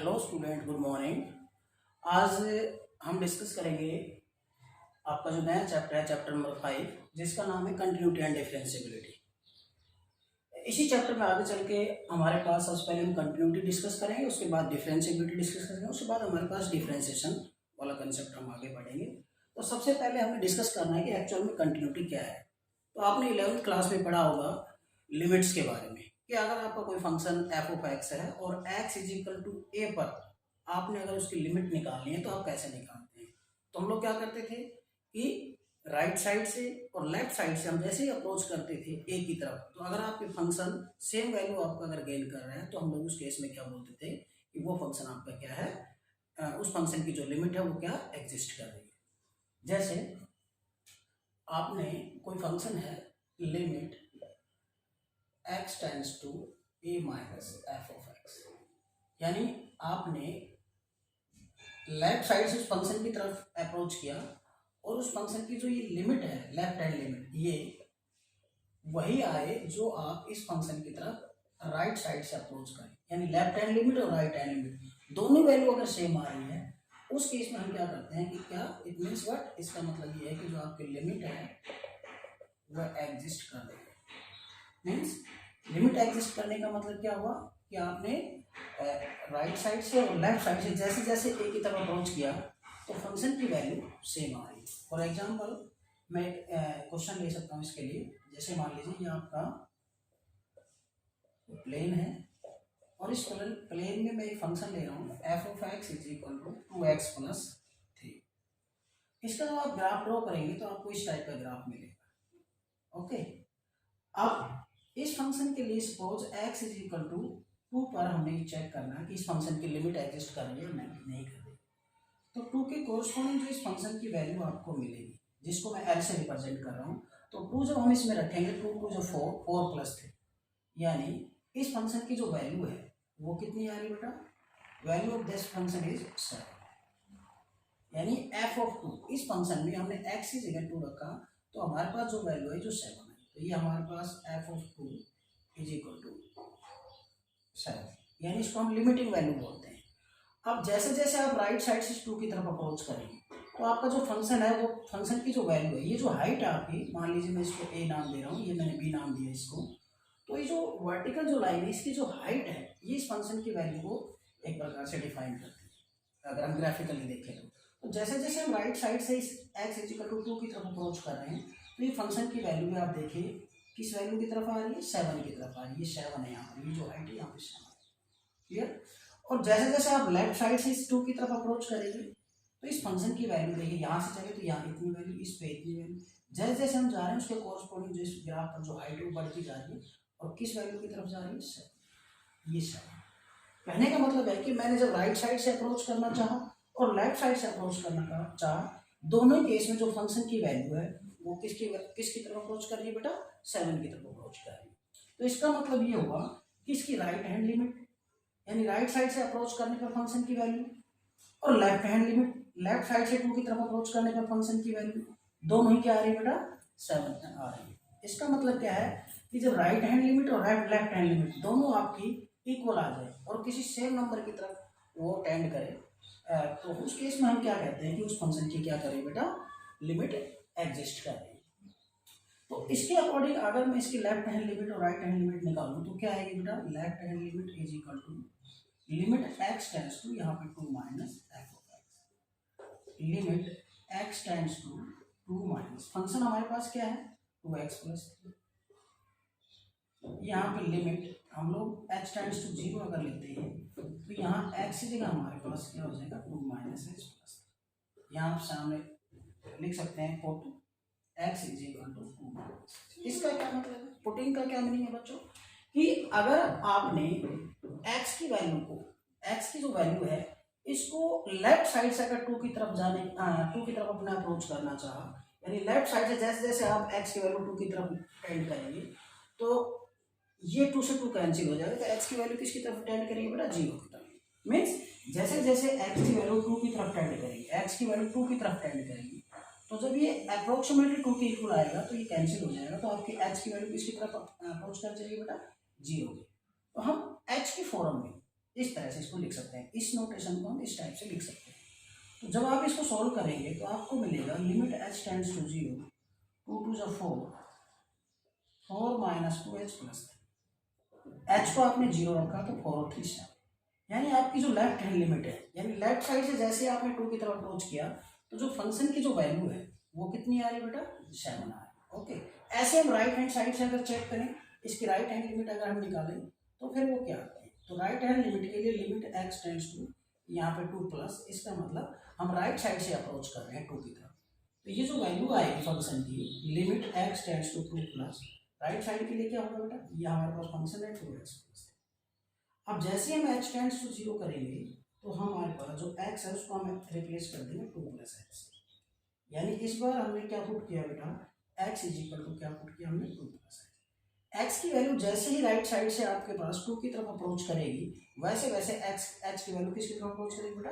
Hello student, good morning. आज हम discuss करेंगे आपका जो नया चैप्टर है, चैप्टर नंबर 5, जिसका नाम है कंटिन्यूटी एंड डिफरेंशिएबिलिटी। इसी चैप्टर में आगे चल के हमारे पास सबसे पहले हम कंटिन्यूटी डिस्कस करेंगे, उसके बाद डिफरेंशिएबिलिटी डिस्कस करेंगे, उसके बाद हमारे पास डिफरेंशिएशन वाला कंसेप्ट हम आगे बढ़ेंगे। तो सबसे पहले हमें डिस्कस करना है कि एक्चुअल में कंटिन्यूटी क्या है। तो आपने 11th क्लास में पढ़ा होगा लिमिट्स के बारे में कि अगर आपका कोई फंक्शन एफ ऑफ एक्स है और एक्स इज इक्वल टू ए पर आपने अगर उसकी लिमिट निकालनी है तो आप कैसे निकालते हैं। तो हम लोग क्या करते थे कि राइट साइड से और लेफ्ट साइड से हम जैसे ही अप्रोच करते थे ए की तरफ, तो अगर आपके फंक्शन सेम वैल्यू आपका अगर गेन कर रहा है तो हम लोग उस केस में क्या बोलते थे कि वो फंक्शन आपका क्या है, उस फंक्शन की जो लिमिट है वो क्या एग्जिस्ट कर रही है। जैसे आपने कोई फंक्शन है limit x tends to a minus f of x, यानी आपने लेफ्ट साइड से उस फंक्शन की तरफ अप्रोच किया और उस फंक्शन की जो ये लिमिट है, लेफ्ट हैंड लिमिट, ये वही आए जो आप इस फंक्शन की तरफ राइट साइड से अप्रोच करें। यानी लेफ्ट हैंड लिमिट और राइट हैंड लिमिट दोनों वैल्यू अगर सेम आ रही है उस केस में हम क्या करते हैं कि क्या इट मीन्स व्हाट, इसका मतलब ये है कि जो आपकी लिमिट है वह एग्जिस्ट कर रही है। मीन्स लिमिट एग्जिस्ट करने का मतलब क्या हुआ कि आपने राइट साइड से और लेफ्ट साइड से जैसे जैसे ए की तरफ अप्रोच किया तो फंक्शन की वैल्यू सेम आ रही है। फॉर एग्जांपल मैं एक क्वेश्चन ले सकता हूँ इसके लिए। जैसे मान लीजिए ये आपका प्लेन है और इस प्लेन में मैं एक फंक्शन ले रहा हूँ f of x is equal to 2x plus 3। इसका जब आप ग्राफ ड्रॉ करेंगे तो आपको इस टाइप का ग्राफ मिलेगा। ओके, अब इस फंक्शन के लिए suppose x is equal to 2 पर हमें ये चेक करना है कि इस फंक्शन की लिमिट एग्जिस्ट कर रही है या नहीं कर रही। तो 2 के कोरस्पॉन्डिंग जो इस फंक्शन की वैल्यू आपको मिलेगी, जिसको मैं l से रिप्रेजेंट कर रहा हूँ, तो 2 जब हम इसमें रखेंगे 2 को जो 4 प्लस 3, यानी इस फंक्शन की जो वैल्यू है वो कितनी आ रही बेटा, value of this function is 7। यानी एफ ऑफ 2 इस फंक्शन में हमने x की जगह 2 रखा तो हमारे पास जो वैल्यू है जो 7 है, तो ये हमारे पास F of 2 is equal to 7, यानी इसको हम लिमिटिंग वैल्यू बोलते हैं। अब जैसे जैसे आप राइट साइड से 2 की तरफ अप्रोच करेंगे तो आपका जो फंक्शन है वो फंक्शन की जो वैल्यू है, ये जो हाइट है आपकी, मान लीजिए मैं इसको a नाम दे रहा हूँ, ये मैंने b नाम दिया इसको, तो ये जो वर्टिकल जो लाइन है इसकी जो हाइट है ये इस फंक्शन की वैल्यू को एक प्रकार से डिफाइन करती है अगर हम ग्राफिकली देखें तो जैसे जैसे हम राइट साइड से इस x इज इक्वल टू 2 की तरफ अप्रोच कर रहे हैं तो ये फंक्शन की वैल्यू में आप देखिए किस वैल्यू की तरफ आ रही है, 7 की तरफ आ रही है। ये 7 है यहाँ पर, ये जो हाइट है यहाँ पे 7 है। क्लियर। और जैसे जैसे आप लेफ्ट साइड से इस 2 की तरफ अप्रोच करेंगे तो इस फंक्शन की वैल्यू देखिए, यहाँ से चले तो यहाँ इतनी वैल्यू, इस पे इतनी वैल्यू, जैसे जैसे हम जा रहे हैं उसके कोरस्पॉन्डिंग जो इस ग्राफ पर जो हाइट है वो बढ़ती जा रही है और किस वैल्यू की तरफ जा रही है, 7। ये 7 कहने का मतलब है कि मैंने जब राइट साइड से अप्रोच करना चाहा और लेफ्ट साइड से अप्रोच करना चाहा, दोनों केस में जो फंक्शन की वैल्यू है वो किसकी तरफ अप्रोच कर रही है बेटा, 7 की तरफ अप्रोच कर रही है। तो इसका मतलब ये हुआ कि इसकी राइट हैंड लिमिट, यानी राइट साइड से अप्रोच करने पर फंक्शन की वैल्यू, और left hand limit, left side से 2 की तरफ अप्रोच करने पर फंक्शन की वैल्यू, दोनों ही क्या आ रही है बेटा, 7 आ रही है। इसका मतलब क्या है कि जब राइट हैंड लिमिट और लेफ्ट हैंड लिमिट दोनों आपकी इक्वल आ जाए और किसी सेम नंबर की तरफ वो टेंड करे, तो उस केस में हम क्या कहते हैं कि उस फंक्शन की क्या करें बेटा, लिमिट एग्जिस्ट कर रही है। तो इसके अकॉर्डिंग अगर मैं इसकी लेफ्ट हैंड लिमिट और राइट हैंड लिमिट निकालूं तो क्या आएगी बेटा, left hand limit is equal to limit x tends to यहाँ पे 2 minus f of x, limit x tends to 2 minus function हमारे पास क्या है 2x प्लस 3, यहाँ पे लिमिट हम लोग h टेंड्स टू 0 अगर लेते हैं तो यहाँ x की जगह हमारे पास क्या हो जाएगा 2 माइनस x प्लस 3। यहाँ आप सामने लिख सकते हैं put x is equal to 2 minus. इसका क्या मतलब है, पुटिंग का क्या मीनिंग है बच्चों, कि अगर आपने x की वैल्यू को, x की जो वैल्यू है इसको लेफ्ट साइड से अगर 2 की तरफ जाने 2 की तरफ अपना अप्रोच करना चाहा, यानी लेफ्ट साइड से जैसे जैसे आप x की वैल्यू 2 की तरफ टेंड करेंगे तो ये 2 से 2 कैंसिल हो जाएगा, तो x की वैल्यू किसकी तरफ टेंड करेंगे बेटा, 0 की तरफ। मीन्स जैसे जैसे x की वैल्यू 2 की तरफ टेंड करेंगे, x की वैल्यू 2 की तरफ टेंड करेंगे, तो जब ये अप्रोक्सीमेटली 2 के इक्वल आएगा तो ये कैंसिल हो जाएगा, तो आपकी h की वैल्यू किसकी तरफ अप्रोच कर चलिए बेटा, 0 की। तो हम h की फॉर्म में इस तरह से इसको लिख सकते हैं, इस नोटेशन को हम इस टाइप से लिख सकते हैं। तो जब आप इसको सॉल्व करेंगे तो आपको मिलेगा limit h tends to 0, 2 2 4, 4 minus 2h plus, h को आपने 0 रखा तो 4 और 3 7, यानी आपकी जो लेफ्ट हैंड लिमिट है, यानी लेफ्ट साइड से जैसे आपने 2 की तरफ अप्रोच किया तो जो फंक्शन की जो वैल्यू है वो कितनी आ रही है बेटा, 7 आ रही है। ओके, ऐसे हम राइट हैंड साइड से अगर चेक करें, इसकी राइट हैंड लिमिट अगर हम निकालें तो फिर वो क्या आती है, तो राइट हैंड लिमिट के लिए लिमिट x टेंड्स टू यहाँ पे 2 प्लस, इसका मतलब हम राइट साइड से अप्रोच कर रहे हैं 2 की तरफ, तो ये जो वैल्यू आएगी फंक्शन की limit x tends to 2 plus, right side के लिए क्या होगा बेटा, ये हमारे पास फंक्शन है 2x प्लस। अब जैसे हम h टेंड्स टू 0 करेंगे तो हमारे पास जो x है उसको हम रिप्लेस कर देंगे 2 प्लस x, यानी इस बार हमने क्या पुट किया बेटा, x इज इक्वल टू क्या पुट किया हमने 2 प्लस x की वैल्यू जैसे ही राइट साइड से आपके पास 2 की तरफ अप्रोच करेगी वैसे वैसे h की वैल्यू किसकी तरफ अप्रोच करेगी बेटा,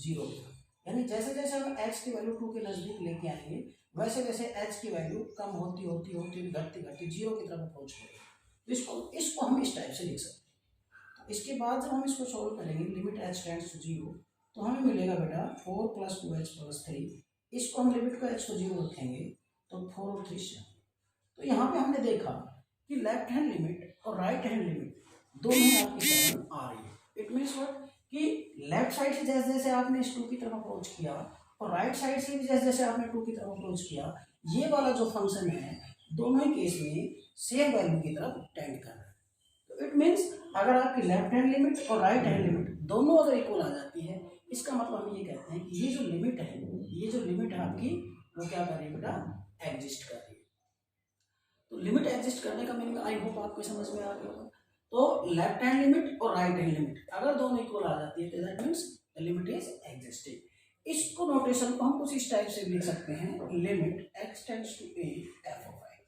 0 की तरफ, यानी जैसे जैसे हम h की वैल्यू 2 के नजदीक लेके आएंगे वैसे वैसे h की वैल्यू कम होती होती होती घटती घटती 0 की तरफ अप्रोच करेगी। तो इसको हम इस टाइप से लिख सकते हैं। इसके बाद जब हम इसको सॉल्व करेंगे लिमिट h टेंड्स टू 0 तो हमें मिलेगा बेटा 4 प्लस 2h प्लस 3, इसको हम लिमिट को h को 0 रखेंगे तो 4 और 3 7। तो यहाँ पे हमने देखा कि लेफ्ट हैंड लिमिट और राइट हैंड लिमिट दोनों ही आपकी 7 आ रही है। इट मीन्स व्हाट, कि लेफ्ट साइड से जैसे जैसे आपने इस 2 की तरफ अप्रोच किया और राइट साइड से भी जैसे जैसे आपने 2 की तरफ अप्रोच किया, ये वाला जो फंक्शन है दोनों ही केस में सेम वैल्यू की तरफ टेंड कर रहा है। तो इट मीन्स अगर आपकी लेफ्ट हैंड लिमिट और राइट हैंड लिमिट दोनों अगर इक्वल आ जाती है, इसका मतलब हम ये कहते हैं कि ये जो लिमिट है, ये जो लिमिट है आपकी वो क्या कर रही है बेटा, एग्जिस्ट कर रही है। तो लिमिट एग्जिस्ट करने का मीनिंग आई होप आपको समझ में आ गया होगा। तो लेफ्ट हैंड लिमिट और राइट हैंड लिमिट अगर दोनों इक्वल आ जाती है तो that means the limit is existing. इसको नोटेशन को हम कुछ इस टाइप से लिख सकते हैं, limit x tends to a f of x।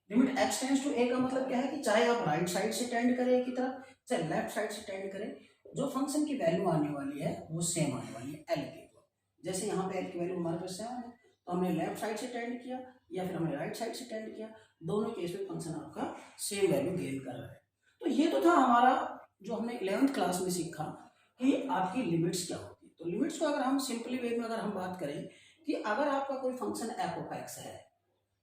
Limit x tends to a का मतलब क्या है कि चाहे आप राइट साइड से टेंड करें एक की तरफ, चाहे लेफ्ट साइड से टेंड करें, जो फंक्शन की वैल्यू आने वाली है वो सेम आने वाली है l के इक्वल। जैसे यहाँ पे l की वैल्यू हमारे पास सेम है तो हमने लेफ्ट साइड से टेंड किया या फिर हमने राइट साइड से टेंड किया, दोनों केस में फंक्शन आपका सेम वैल्यू गेन कर रहा है। तो ये तो था हमारा जो हमने 11th क्लास में सीखा कि आपकी लिमिट्स क्या होती है। तो लिमिट्स को अगर हम सिंपली वे में अगर हम बात करें कि अगर आपका कोई फंक्शन एफ ऑफ एक्स है,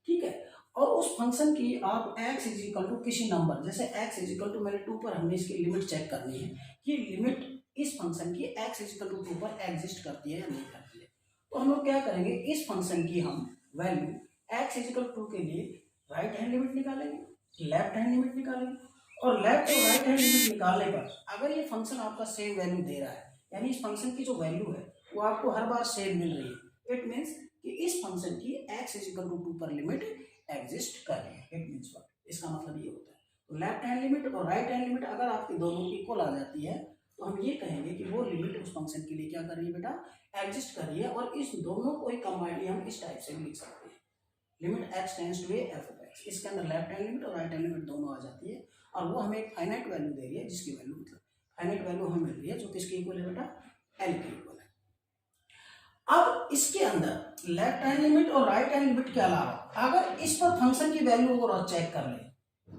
ठीक है, और उस फंक्शन की आप x इज इक्वल टू किसी नंबर, जैसे x इज इक्वल टू मैंने 2 पर हमने इसकी लिमिट चेक करनी है कि लिमिट इस फंक्शन की x इज इक्वल टू 2 पर एग्जिस्ट करती है या नहीं करती है। तो हम लोग क्या करेंगे, इस फंक्शन की हम value x is equal to के लिए राइट हैंड लिमिट निकालेंगे, लेफ्ट हैंड लिमिट निकालेंगे, और लेफ्ट और राइट हैंड लिमिट निकालने पर अगर ये फंक्शन आपका सेम वैल्यू दे रहा है, यानी इस फंक्शन की जो वैल्यू है वो आपको हर बार सेम मिल रही है, इट मीन्स कि इस फंक्शन की x इज इक्वल टू 2 पर लिमिट एग्जिस्ट कर रही है। इट मीन्स व्हाट, इसका मतलब ये होता है। तो लेफ्ट हैंड लिमिट और राइट हैंड लिमिट अगर आपकी दोनों इक्वल आ जाती है तो हम ये कहेंगे कि वो लिमिट उस फंक्शन के लिए क्या कर रही है बेटा, एग्जिस्ट कर रही है। और इस दोनों को ही कंबाइंडली हम इस टाइप से भी लिख सकते हैं, limit x tends to a f of x। इसके अंदर लेफ्ट हैंड लिमिट और राइट हैंड लिमिट दोनों आ जाती है और वो हमें एक फाइनाइट वैल्यू दे रही है, जिसकी वैल्यू मतलब फाइनाइट वैल्यू हमें मिल रही है जो किसके इक्वल है बेटा, l के इक्वल है। अब इसके अंदर लेफ्ट हैंड लिमिट और राइट हैंड लिमिट के अलावा अगर इस पर फंक्शन की वैल्यू को चेक कर लें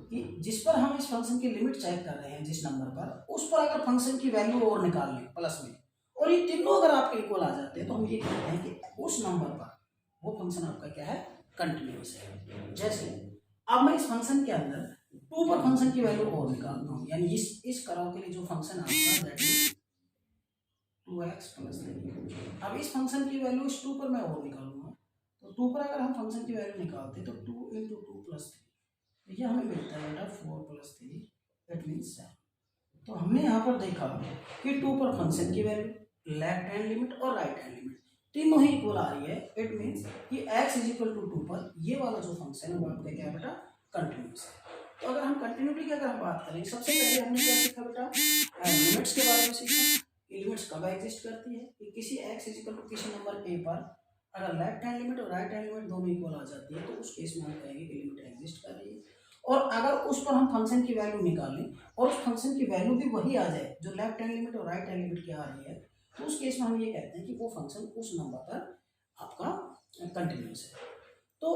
कि जिस पर हम इस फंक्शन की लिमिट चेक कर रहे हैं जिस नंबर पर, उस पर अगर फंक्शन की वैल्यू और निकाल लें प्लस में, और ये तीनों अगर आपके इक्वल आ जाते हैं तो हम ये कहते हैं कि उस नंबर पर वो फंक्शन आपका क्या है, कंटिन्यूअस है। जैसे अब मैं इस फंक्शन के अंदर 2 पर फंक्शन की वैल्यू और निकालता हूँ, यानी इस कर्व के लिए जो फंक्शन आपका दैट इज 2x प्लस 3। अब इस फंक्शन की वैल्यू इस 2 पर मैं और निकालूंगा, तो 2 पर अगर हम फंक्शन की वैल्यू निकालते तो 2 इंटू 2 प्लस 3, ये हमें मिलता है बेटा 4 प्लस 3, दैट मीन्स 7। तो हमने यहाँ पर देखा कि 2 पर फंक्शन की वैल्यू, लेफ्ट हैंड लिमिट और राइट हैंड लिमिट तीनों ही इक्वल आ रही है। इट मीन्स कि x इज इक्वल टू 2 पर ये वाला जो फंक्शन है वो आपका क्या है बेटा, कंटिन्यूअस है। तो अगर हम कंटिन्यूटी की अगर हम बात करें, सबसे पहले हमने क्या सीखा बेटा, लिमिट्स के बारे में सीखा। लिमिट्स कब एग्जिस्ट करती है कि किसी x इज इक्वल टू किसी नंबर a पर अगर लेफ्ट हैंड लिमिट और राइट हैंड लिमिट दोनों इक्वल आ जाती है तो उस केस में हम कहेंगे कि लिमिट एग्जिस्ट कर रही है। और अगर उस पर हम फंक्शन की वैल्यू निकालें और उस फंक्शन की वैल्यू भी वही आ जाए जो लेफ्ट हैंड लिमिट और राइट हैंड लिमिट की आ रही है, तो उस केस में हम ये कहते हैं कि वो फंक्शन उस नंबर पर आपका कंटिन्यूअस है। तो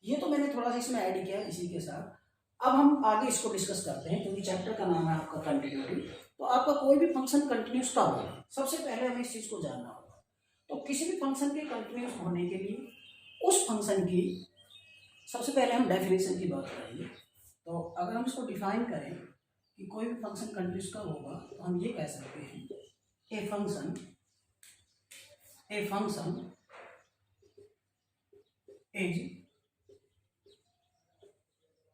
ये तो मैंने थोड़ा सा इसमें ऐड किया इसी के साथ। अब हम आगे इसको डिस्कस करते हैं, क्योंकि चैप्टर का नाम है आपका कंटिन्यूटी। तो आपका कोई भी फंक्शन कंटिन्यूस कब होगा, सबसे पहले हमें इस चीज को जानना होगा। तो किसी भी फंक्शन के कंटिन्यूस होने के लिए उस फंक्शन की सबसे पहले हम डेफिनेशन की बात करेंगे। तो अगर हम इसको डिफाइन करें कि कोई भी फंक्शन कंटिन्यूस कब होगा, तो हम ये कह सकते हैं a function is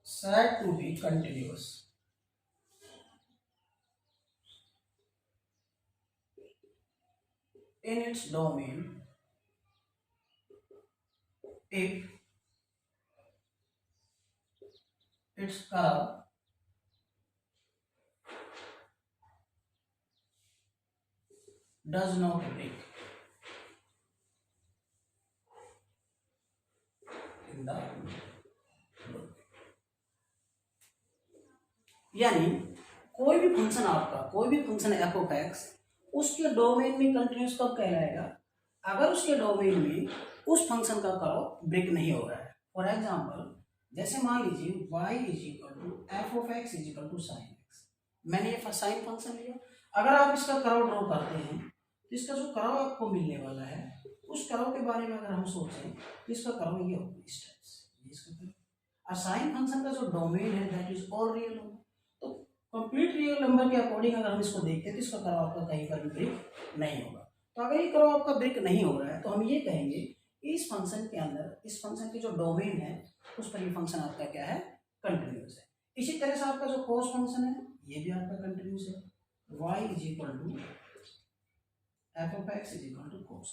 said to be continuous in its domain if its curve does not break in the domain। यानी कोई भी फंक्शन आपका, कोई भी फंक्शन एफ ऑफ एक्स उसके डोमेन में कंटिन्यूस कब कहलाएगा, अगर उसके डोमेन में उस फंक्शन का कर्व ब्रेक नहीं हो रहा है। फॉर एग्जांपल जैसे मान लीजिए y is equal to f of x is equal to sine x, मैंने ये साइन फंक्शन लिया। अगर आप इसका कर्व ड्रॉ करते हैं तो इसका जो कर्व आपको मिलने वाला है उस कर्व के बारे में अगर हम सोचें तो इसका कर्व ये होगा इस टाइप से, इसका कर्व। और साइन फंक्शन का जो डोमेन है that is all real number. तो कंप्लीट रियल नंबर के अकॉर्डिंग अगर हम इसको देखते हैं तो इसका कर्व आपका कहीं पर भी ब्रेक नहीं होगा। तो अगर ये कर्व आपका ब्रेक नहीं हो रहा है तो हम ये कहेंगे इस फंक्शन के अंदर, इस फंक्शन की जो डोमेन है उस पर ये फंक्शन आपका क्या है, कंटिन्यूस है। इसी तरह से आपका जो कॉस फंक्शन है ये भी आपका कंटिन्यूस है, y is equal to f of x is equal to cos.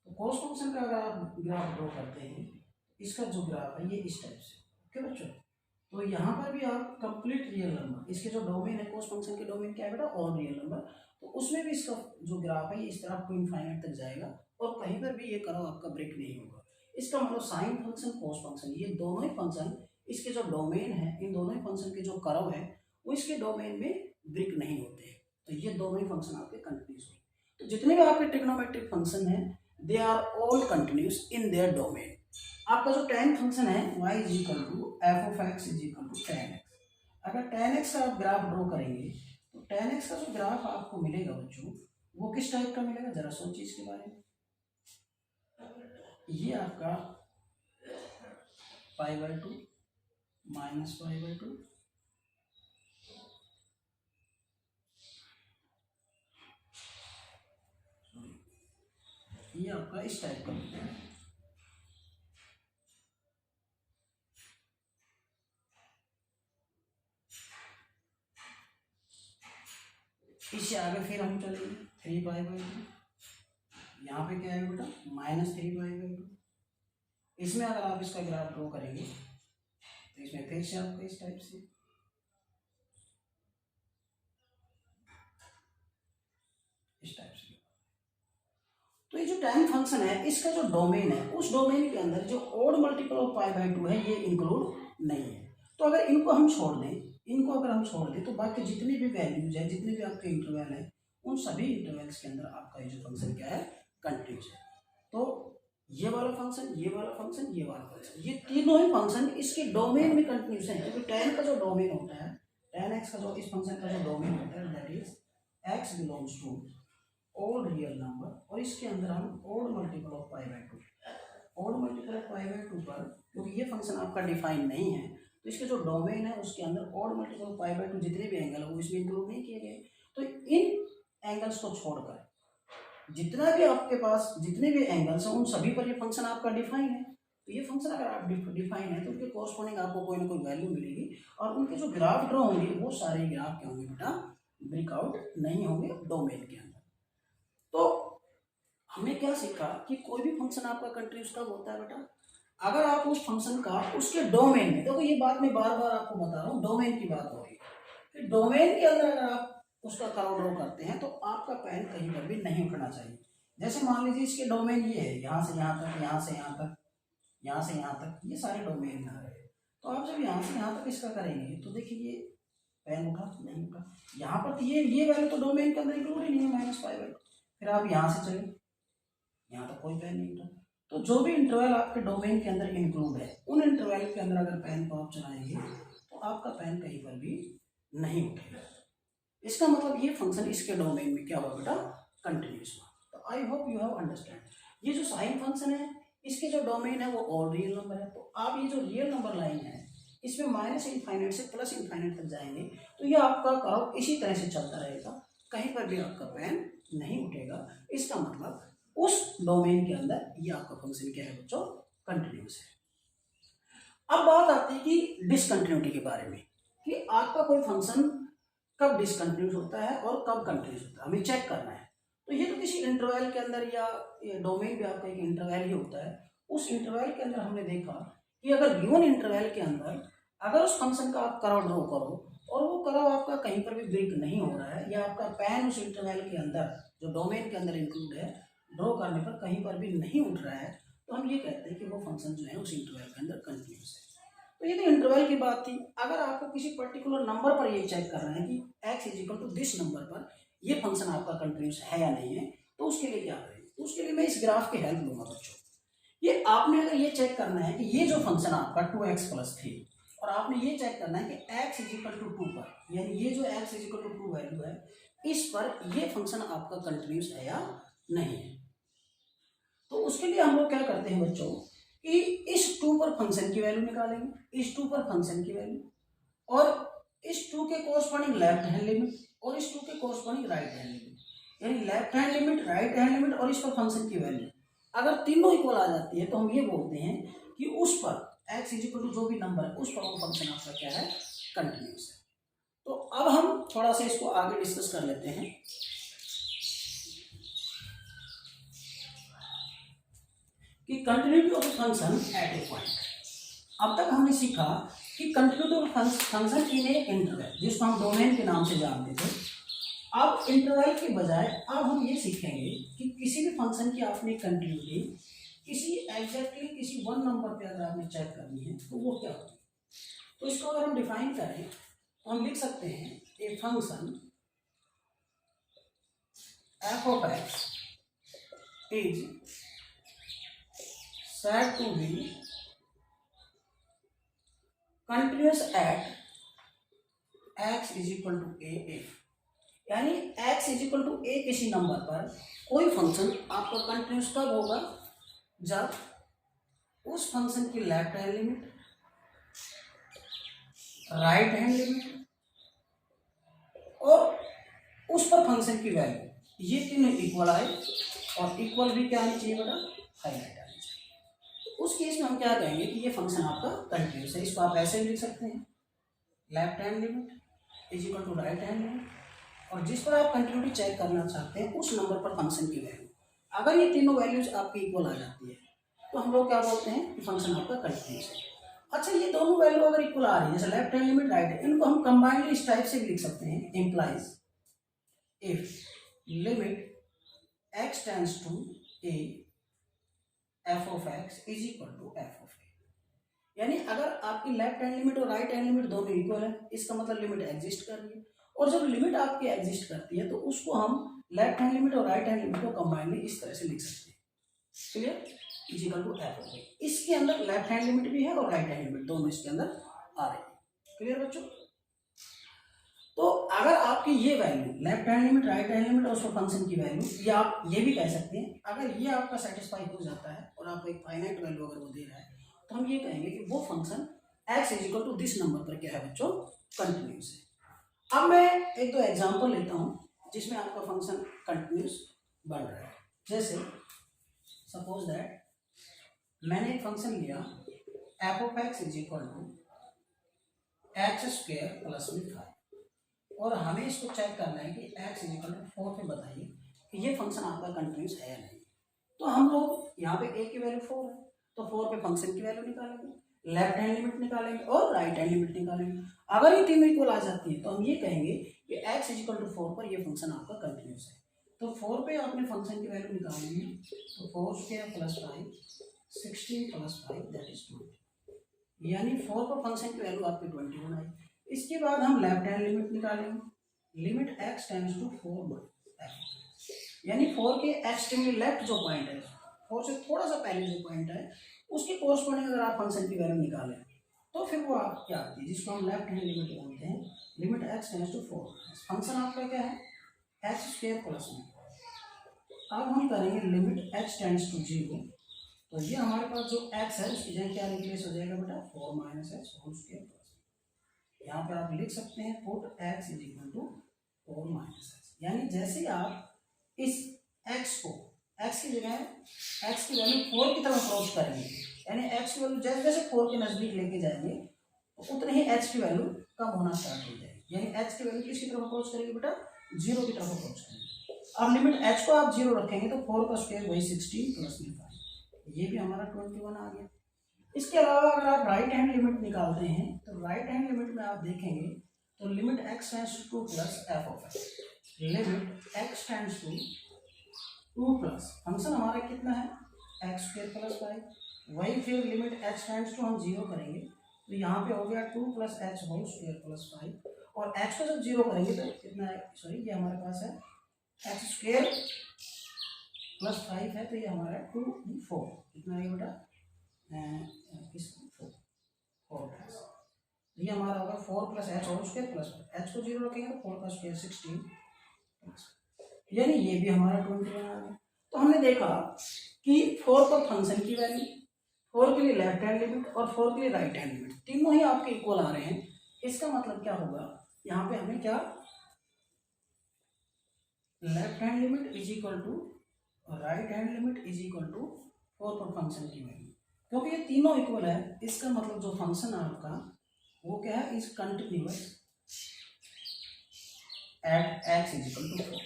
तो कॉस फंक्शन का अगर आप ग्राफ ड्रॉ करते हैं, इसका जो ग्राफ है ये इस टाइप से, ओके बच्चों। तो यहाँ पर भी आप कंप्लीट रियल नंबर, इसके जो डोमेन है कॉस फंक्शन के डोमेन क्या है बेटा, ऑल रियल नंबर, तो उसमें भी इसका जो ग्राफ है ये इस तरह आपको इनफाइनाइट तक जाएगा और कहीं पर भी ये कर्व आपका ब्रेक नहीं होगा। इसका मतलब साइन फंक्शन कॉस फंक्शन ये दोनों ही फंक्शन, इसके जो डोमेन है इन दोनों ही फंक्शन के जो कर्व है वो इसके डोमेन में ब्रेक नहीं होते हैं। तो ये दोनों ही फंक्शन आपके कंटिन्यूस होंगे। तो जितने भी आपके ट्रिग्नोमेट्रिक फंक्शन है they are all continuous in their domain. आपका जो tan फंक्शन है y is equal to f of x is equal to tan x। अगर tan x का आप ग्राफ ड्रॉ करेंगे तो tan x का जो ग्राफ आपको मिलेगा बच्चों वो किस टाइप का मिलेगा, जरा सोचिए इसके बारे में। ये आपका π/2 माइनस π/2 ये आपका इस टाइप का मिलेगा। इससे आगे फिर हम चलेंगे 3π/2, यहाँ पे क्या है बेटा -3π/2। इसमें अगर आप इसका ग्राफ ड्रॉ करेंगे तो इसमें फिर से आपका इस टाइप से, इस टाइप से। तो ये जो tan फंक्शन है इसका जो डोमेन है उस डोमेन के अंदर जो ओड मल्टीपल ऑफ π/2 है ये इंक्लूड नहीं है। तो अगर इनको हम छोड़ दें, इनको अगर हम छोड़ दें तो बाकी जितनी भी वैल्यूज है, जितने भी आपके इंटरवल है उन सभी इंटरवल्स के अंदर आपका ये जो फंक्शन क्या है, कंटिन्यूस है। तो ये वाला फंक्शन, ये वाला फंक्शन, ये वाला फंक्शन, ये तीनों ही फंक्शन इसके डोमेन में कंटिन्यूस है। क्योंकि tan का जो डोमेन होता है, tan x का जो इस फंक्शन का जो डोमेन होता है that is x belongs to all real number, और इसके अंदर हम odd multiple of π/2, odd multiple of π/2 पर, क्योंकि ये फंक्शन आपका डिफाइन नहीं है तो इसके जो डोमेन है उसके अंदर ऑड मल्टीपल ऑफ π/2 जितने भी एंगल है वो इसमें इंक्लूड नहीं किए गए। तो इन एंगल्स को छोड़कर जितना भी आपके पास जितने भी एंगल्स हैं उन सभी पर ये फंक्शन आपका डिफाइन है। तो ये फंक्शन अगर आप डिफाइन है तो उनके कॉरस्पॉन्डिंग आपको कोई ना कोई वैल्यू मिलेगी और उनके जो ग्राफ ड्रॉ होंगे वो सारे ग्राफ क्या होंगे बेटा, ब्रेकआउट नहीं होंगे डोमेन के अंदर। तो हमने क्या सीखा कि कोई भी फंक्शन आपका कंटिन्यूस कब होता है बेटा, अगर आप उस फंक्शन का उसके डोमेन में, देखो ये बात मैं बार बार आपको बता रहा हूँ, डोमेन की बात हो रही है, डोमेन के अंदर अगर आप उसका कर्व ड्रॉ करते हैं तो आपका पेन कहीं पर भी नहीं उठना चाहिए। जैसे मान लीजिए इसके डोमेन ये है, यहाँ से यहाँ तक, यहाँ से यहाँ तक, यहाँ से यहाँ तक, ये सारे डोमेन आ रहे हैं। तो आप जब यहाँ से यहाँ तक इसका करेंगे तो देखिए ये पेन उठा नहीं उठा, यहाँ पर तो ये वैल्यू तो डोमेन के अंदर इंक्लूड ही नहीं है -π/2। फिर आप यहाँ से चले, यहाँ तक कोई पेन नहीं उठा। तो जो भी इंटरवल आपके डोमेन के अंदर इंक्लूड है उन इंटरवल के अंदर अगर पेन को आप चलाएंगे तो आपका पैन कहीं पर भी नहीं उठेगा। इसका मतलब ये फंक्शन इसके डोमेन में क्या हुआ बेटा, कंटिन्यूस हुआ। तो I hope you have understand. ये जो साइन फंक्शन है इसके जो डोमेन है वो ऑड रियल नंबर है। तो आप ये जो रियल नंबर लाइन है इसमें माइनस इनफाइनाइट से प्लस इनफाइनाइट तक जाएंगे तो ये आपका कर्व इसी तरह से चलता रहेगा, कहीं पर भी आपका पैन नहीं उठेगा। इसका मतलब उस डोमेन के अंदर ये आपका फंक्शन क्या है बच्चों, कंटिन्यूस है। अब बात आती है कि डिसकंटिन्यूटी के बारे में, कि आपका कोई फंक्शन कब डिसकंटिन्यूस होता है और कब कंटिन्यूस होता है, हमें चेक करना है। तो ये तो किसी इंटरवल के अंदर या डोमेन भी आपका एक इंटरवल ही होता है। उस इंटरवल के अंदर हमने देखा कि अगर गिवन इंटरवल के अंदर अगर उस फंक्शन का आप कर्व ड्रॉ करो और वो कर्व आपका कहीं पर भी ब्रेक नहीं हो रहा है या आपका पैन उस इंटरवल के अंदर जो डोमेन के अंदर इंक्लूड है ड्रॉ करने पर कहीं पर भी नहीं उठ रहा है, तो हम ये कहते हैं कि वो फंक्शन जो है उस इंटरवल के अंदर कंटिन्यूस है। तो ये तो इंटरवल की बात थी। अगर आपको किसी पर्टिकुलर नंबर पर ये चेक करना है कि x is equal to this number पर ये फंक्शन आपका कंटिन्यूस है या नहीं है, तो उसके लिए क्या करें, तो उसके लिए मैं इस ग्राफ की हेल्प लूंगा बच्चों। ये आपने अगर ये चेक करना है कि ये जो फंक्शन आपका 2x प्लस 3 और आपने ये चेक करना है कि x इज इक्वल टू 2 पर, यानी ये जो x is equal to 2 value है इस पर ये फंक्शन आपका कंटिन्यूस है या नहीं है, तो उसके लिए हम लोग क्या करते हैं बच्चों कि इस 2 पर फंक्शन की वैल्यू निकालेंगे, इस 2 पर फंक्शन की वैल्यू और इस 2 के कोरस्पॉन्डिंग लेफ्ट हैंड लिमिट और इस 2 के कोरस्पॉन्डिंग राइट हैंड लिमिट, यानी left hand limit, right hand limit और इस पर फंक्शन की वैल्यू अगर तीनों इक्वल आ जाती है तो हम ये बोलते हैं कि उस पर x इज इक्वल टू जो भी नंबर है उस पर वो फंक्शन आपका क्या है, कंटिन्यूस है। तो अब हम थोड़ा सा इसको आगे डिस्कस कर लेते हैं कि continuity of function at A point. अब तक हमने सीखा कि continuity of function in A interval, जिसको हम डोमेन के नाम से जानते थे। अब इंटरवल के बजाय अब हम ये सीखेंगे कि किसी भी फंक्शन की आपने कंटिन्यूटी किसी एग्जैक्टली किसी वन नंबर पे अगर आपने चेक करनी है तो वो क्या होगी। तो इसको अगर हम डिफाइन करें तो हम लिख सकते हैं a function F of x is said to be continuous at x is equal to a if, यानी x is equal to a किसी नंबर पर कोई फंक्शन आपका कंटिन्यूस कब होगा, जब उस फंक्शन की left hand limit, right hand limit और उस पर फंक्शन की वैल्यू ये तीनों इक्वल आए, और इक्वल भी क्या आनी चाहिए बेटा, हाईलाइट। उस केस में हम क्या कहेंगे कि ये फंक्शन आपका कंटिन्यूस है। इसको आप ऐसे भी लिख सकते हैं, left hand limit is equal to right hand limit, और जिस पर आप कंटिन्यूटी चेक करना चाहते हैं उस नंबर पर फंक्शन की वैल्यू, अगर ये तीनों वैल्यूज आपकी इक्वल आ जाती है तो हम लोग क्या बोलते हैं कि फंक्शन आपका कंटिन्यूस है। अच्छा, ये दोनों वैल्यू अगर इक्वल आ रही है, जैसे left hand limit, right hand, इनको हम कंबाइंडली इस टाइप से भी लिख सकते हैं, implies if limit x tends to a f of x is equal to f of a, यानी अगर आपकी लेफ्ट हैंड लिमिट और राइट हैंड लिमिट दोनों इक्वल है इसका मतलब लिमिट एग्जिस्ट कर रही है, और जब लिमिट आपकी एग्जिस्ट करती है तो उसको हम लेफ्ट हैंड लिमिट और राइट हैंड लिमिट को कंबाइनली इस तरह से लिख सकते हैं, clear, is equal to f of a. इसके अंदर लेफ्ट हैंड लिमिट भी है और राइट हैंड लिमिट दोनों इसके अंदर आ रही है, क्लियर बच्चों। तो अगर आपकी ये value left hand limit, right hand limit और उसका फंक्शन की वैल्यू, या आप ये भी कह सकते हैं अगर ये आपका सेटिस्फाई हो जाता है और आपको एक फाइनाइट वैल्यू अगर वो दे रहा है तो हम ये कहेंगे कि वो function x is equal to this number पर क्या है बच्चों, कंटिन्यूस है। अब मैं एक दो एग्जांपल लेता हूं जिसमें आपका फंक्शन कंटिन्यूस बन रहा है। जैसे सपोज दैट मैंने एक फंक्शन लिया f of x is equal to x square plus में 5, और हमें इसको चेक करना है कि x इज इक्वल टू 4 पे बताइए कि ये फंक्शन आपका कंटिन्यूस है या नहीं। तो हम लोग यहाँ पे a की वैल्यू 4 है तो 4 पे फंक्शन की वैल्यू निकालेंगे, लेफ्ट हैंड लिमिट निकालेंगे और राइट हैंड लिमिट निकालेंगे। अगर ये तीनों इक्वल आ जाती है तो हम ये कहेंगे कि x इज इक्वल टू 4 पर ये फंक्शन आपका कंटिन्यूस है। तो 4 पे आपने फंक्शन की वैल्यू निकालेंगे, तो 4 square plus 5 16 plus 5 that is 20, यानी 4 पर फंक्शन की वैल्यू आपकी 21 आई। इसके बाद हम लेफ्ट हैंड लिमिट निकालेंगे, limit x tends to 4 by f, यानी 4 के एक्सट्रीमली लेफ्ट जो पॉइंट है, 4 से थोड़ा सा पहले जो पॉइंट है उसके कोरस्पॉन्डिंग अगर आप फंक्शन की वैल्यू निकालें तो फिर वो आप क्या आती है जिसको हम लेफ्ट हैंड लिमिट बोलते हैं, limit x tends to 4। Function आपका क्या है, एक्स स्क्वायर प्लस 1। अब हम करेंगे लिमिट x टेंड्स टू 0, तो ये हमारे पास जो x है उसकी जगह क्या रिप्लेस हो जाएगा बेटा, 4 minus x whole square plus. यहाँ पे आप लिख सकते हैं put x is equal to 4 minus x. यानी जैसे ही आप इस x को, x की जगह x की वैल्यू 4 की तरफ अप्रोच करेंगे, यानी x की वैल्यू जैसे जैसे 4 के नजदीक लेके जाएंगे तो उतने ही h की वैल्यू कम होना स्टार्ट हो जाएगी। यानी h की वैल्यू किसकी तरफ अप्रोच करेगी बेटा, 0 की तरफ अप्रोच करेगी। अब लिमिट h को आप 0 रखेंगे तो 4 का स्क्वायर वही 16 प्लस में 5, ये भी हमारा 21 आ गया। इसके अलावा अगर आप राइट हैंड लिमिट निकालते हैं तो राइट हैंड लिमिट में आप देखेंगे तो limit x tends to 2 plus f of x, limit x tends to 2 plus function हमारा कितना है एक्स स्क्वायर प्लस 5, वही फिर लिमिट x टेंड्स टू हम 0 करेंगे तो यहाँ पे हो गया 2 plus h whole square plus 5, और x को जब 0 करेंगे तो कितना है, सॉरी ये हमारे पास है एक्स स्क्वायर प्लस 5 है तो ये हमारा 2 4, कितना है बेटा, ये हमारा होगा 4 plus h whole square plus h को 0 रखेंगे तो 4 का स्क्वायर 16, यानी ये भी हमारा 21 आ गया। तो हमने देखा कि 4 पर फंक्शन की वैल्यू, 4 के लिए लेफ्ट हैंड लिमिट और 4 के लिए राइट हैंड लिमिट तीनों ही आपके इक्वल आ रहे हैं। इसका मतलब क्या होगा, यहाँ पे हमें क्या, left hand limit is equal to right hand limit is equal to 4 पर फंक्शन की वैल्यू, क्योंकि ये तीनों इक्वल है। इसका मतलब जो फंक्शन है आपका वो क्या है, is continuous at x is equal to 4।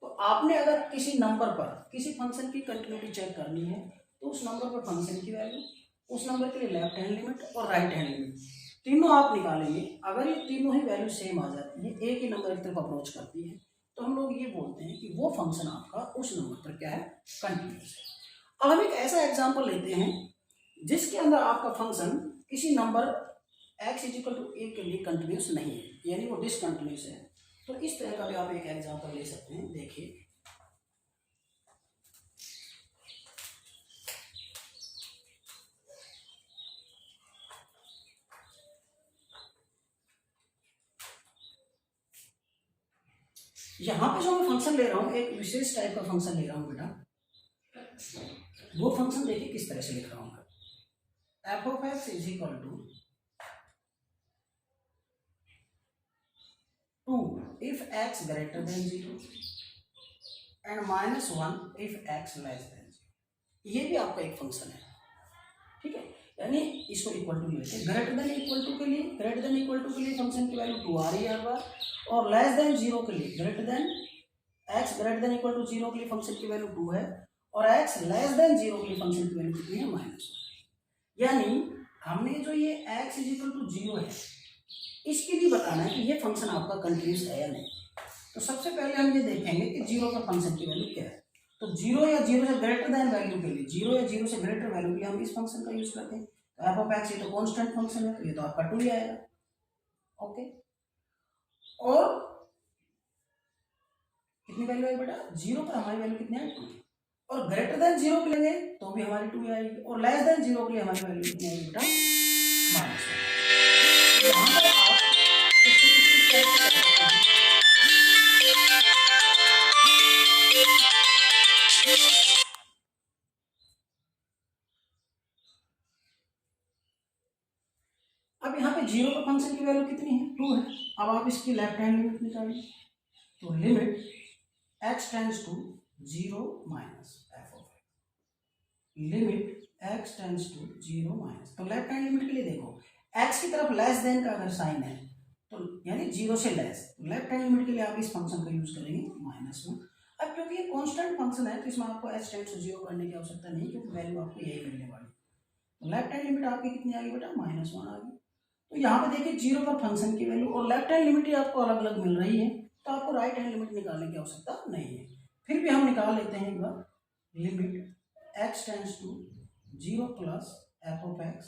तो आपने अगर किसी नंबर पर किसी फंक्शन की कंटिन्यूटी चेक करनी है तो उस नंबर पर फंक्शन की वैल्यू, उस नंबर के लिए लेफ्ट हैंड लिमिट और राइट हैंड लिमिट तीनों आप निकालेंगे। अगर ये तीनों ही वैल्यू सेम आ जाती है, एक ही नंबर की तरफ अप्रोच करती है, तो हम लोग ये बोलते हैं कि वो फंक्शन आपका उस नंबर पर क्या है, कंटिन्यूअस है। अब हम एक ऐसा एग्जांपल लेते हैं जिसके अंदर आपका फंक्शन किसी number x is equal to a के लिए कंटिन्यूअस नहीं है, यानी वो डिसकंटिन्यूअस है। तो इस तरह का भी आप एक एग्जांपल ले सकते हैं। देखिए यहाँ पे जो मैं फंक्शन ले रहा हूँ, एक विशेष टाइप का फंक्शन ले रहा हूँ बेटा। वो फंक्शन देखिए किस तरह से लिख रहा हूँ मैं, f of x is equal to 2 if x greater than 0 and -1 if x less than 0। ये भी आपका एक फंक्शन है, ठीक है। यानी इसको इक्वल टू लेते हैं, ग्रेटर देन इक्वल टू के लिए, ग्रेटर देन इक्वल टू के लिए फंक्शन की वैल्यू 2 आ रही है हर बार, और लेस देन 0 के लिए, greater than x greater than equal to 0 के लिए फंक्शन की वैल्यू 2 है, और x लेस देन 0 के लिए फंक्शन की वैल्यू कितनी है, -1। यानी हमने जो ये x इज इक्वल टू 0 है, इसके लिए बताना है कि ये फंक्शन आपका कंटिन्यूअस है या नहीं। तो सबसे पहले हम ये देखेंगे कि 0 पर फंक्शन की वैल्यू क्या है। तो 0 या 0 से ग्रेटर देन वैल्यू के लिए, 0 या 0 से ग्रेटर वैल्यू के लिए हम इस फंक्शन का यूज करते हैं। तो एफ ऑफ एक्स ये तो कांस्टेंट फंक्शन है, तो ये तो आपका 2 ही आएगा, ओके। और कितनी वैल्यू है बेटा, 0 पर हमारी वैल्यू कितनी है, 2। और ग्रेटर देन 0 के लिए तो भी हमारी 2 आएगी, और लेस देन 0 के लिए हमारी वैल्यू कितनी आएगी बेटा, -1। अब यहाँ पे 0 पर फंक्शन की वैल्यू कितनी है, 2 है। अब आप इसकी लेफ्ट हैंड लिमिट निकालिए, तो limit x tends to 0 minus f of x, limit x tends to 0 minus, तो लेफ्ट हैंड लिमिट के लिए देखो x की तरफ लेस देन का अगर साइन है तो यानी 0 से लेस, तो लेफ्ट हैंड लिमिट के लिए आप इस फंक्शन का यूज करेंगे -1। अब क्योंकि ये कांस्टेंट फंक्शन है तो इसमें आपको h टेंड्स टू 0 करने की आवश्यकता नहीं, क्योंकि वैल्यू आपको यही मिलने वाली। तो लेफ्ट हैंड लिमिट आपकी कितनी आ गई बेटा, -1 आ गई। तो यहाँ पे देखिए 0 पर फंक्शन की वैल्यू और लेफ्ट हैंड लिमिट ही आपको अलग अलग मिल रही है, तो आपको राइट हैंड लिमिट निकालने की आवश्यकता नहीं है। फिर भी हम निकाल लेते हैं एक बार, limit x tends to 0 plus f of x,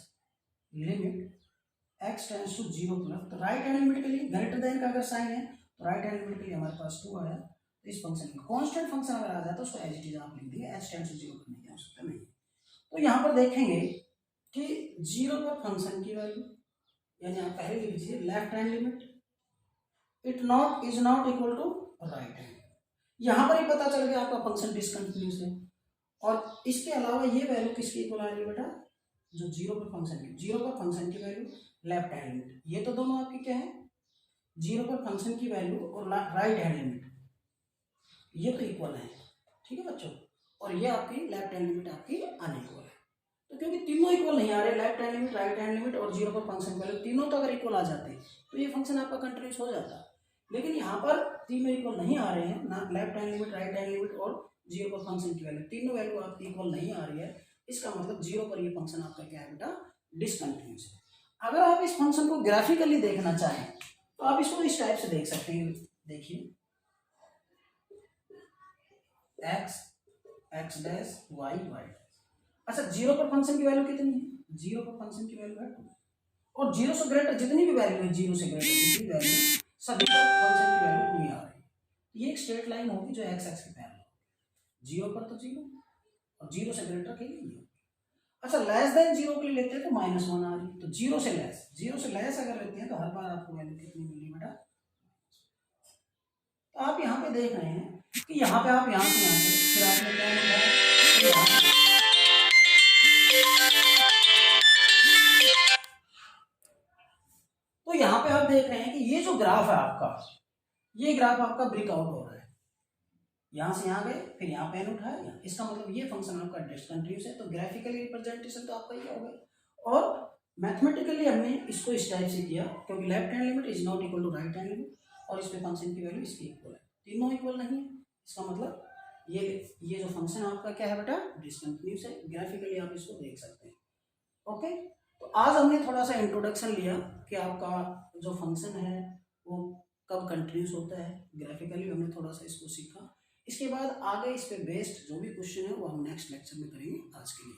limit x tends to 0 plus, तो राइट हैंड लिमिट के लिए ग्रेटर देन का अगर साइन है तो राइट हैंड लिमिट के लिए हमारे पास 2 आया। तो इस फंक्शन में कांस्टेंट फंक्शन अगर आ जाए तो उसको एज इट इज आप लिख देंगे, h टेंड्स टू 0 करने की आवश्यकता नहीं। तो यहाँ पर देखेंगे कि जीरो पर फंक्शन की वैल्यू, यानी आप पहले लिख लीजिए left hand limit it not is not equal to right hand. यहां पर ही पता चल गया आपका फंक्शन डिसकंटिन्यूस है। और इसके अलावा ये वैल्यू किसकी इक्वल आ रही है बेटा, जो जीरो पर फंक्शन की वैल्यू लेफ्ट हैंड लिमिट, ये तो दोनों आपकी क्या है, जीरो पर फंक्शन की वैल्यू और राइट हैंड लिमिट, ये तो इक्वल है। ठीक है बच्चों, और ये आपकी लेफ्ट हैंड लिमिट आपकी अनइक्वल है। तो क्योंकि तीनों इक्वल नहीं आ रहे, left hand limit, right hand limit और जीरो पर फंक्शन वैल्यू, तीनों तो अगर इक्वल आ जाते तो ये फंक्शन आपका कंटिन्यूस हो जाता। लेकिन यहाँ पर तीनों इक्वल नहीं आ रहे हैं ना, left hand limit, right hand limit और जीरो पर फंक्शन की वैल्यू, तीनों वैल्यू आपकी इक्वल नहीं आ रही है। इसका मतलब जीरो पर ये फंक्शन आपका क्या है बेटा, डिसकंटिन्यूस है। अगर आप इस फंक्शन को ग्राफिकली देखना चाहें तो आप इसको इस टाइप से देख सकते हैं। देखिए x x dash y y. अच्छा, जीरो पर फंक्शन की वैल्यू कितनी है, जीरो पर फंक्शन की वैल्यू है 2, और जीरो से ग्रेटर जितनी भी वैल्यू है, जीरो से ग्रेटर जितनी वैल्यू, सभी पर फंक्शन की वैल्यू पूरी आ रही है। ये एक स्ट्रेट लाइन होगी जो एक्स एक्स के पैरेलल, जीरो पर तो जीरो और जीरो से ग्रेटर के लिए। अच्छा, लेस देन जीरो के लिए लेते हैं तो -1 आ रही है, तो जीरो से लेस अगर लेते हैं तो हर बार आपको वैल्यू कितनी मिली बेटा। तो आप यहाँ पे देख रहे हैं कि यहाँ पे आप यहाँ से फिर आपने क्या लिखा, तो यहाँ पे आप देख रहे हैं कि ये जो ग्राफ है आपका, ये ग्राफ आपका ब्रेकआउट हो रहा है, यहाँ से यहाँ गए फिर यहाँ पेन उठाया, इसका मतलब ये फंक्शन आपका डिसकंटिन्यूस है। तो ग्राफिकली रिप्रेजेंटेशन तो आपका ये हो गया, और मैथमेटिकली हमने इसको इस टाइप से किया क्योंकि left hand limit is not equal to right hand limit, और इस पे फंक्शन की वैल्यू इसकी इक्वल है, तीनों इक्वल नहीं है। इसका मतलब ये जो फंक्शन आपका क्या है बेटा, डिसकंटिन्यूस है। ग्राफिकली आप इसको देख सकते हैं। ओके, तो आज हमने थोड़ा सा इंट्रोडक्शन लिया कि आपका जो फंक्शन है वो कब कंटिन्यूस होता है, ग्राफिकली हमने थोड़ा सा इसको सीखा। इसके बाद आगे इस पे बेस्ड जो भी क्वेश्चन है वो हम नेक्स्ट लेक्चर में करेंगे। आज के लिए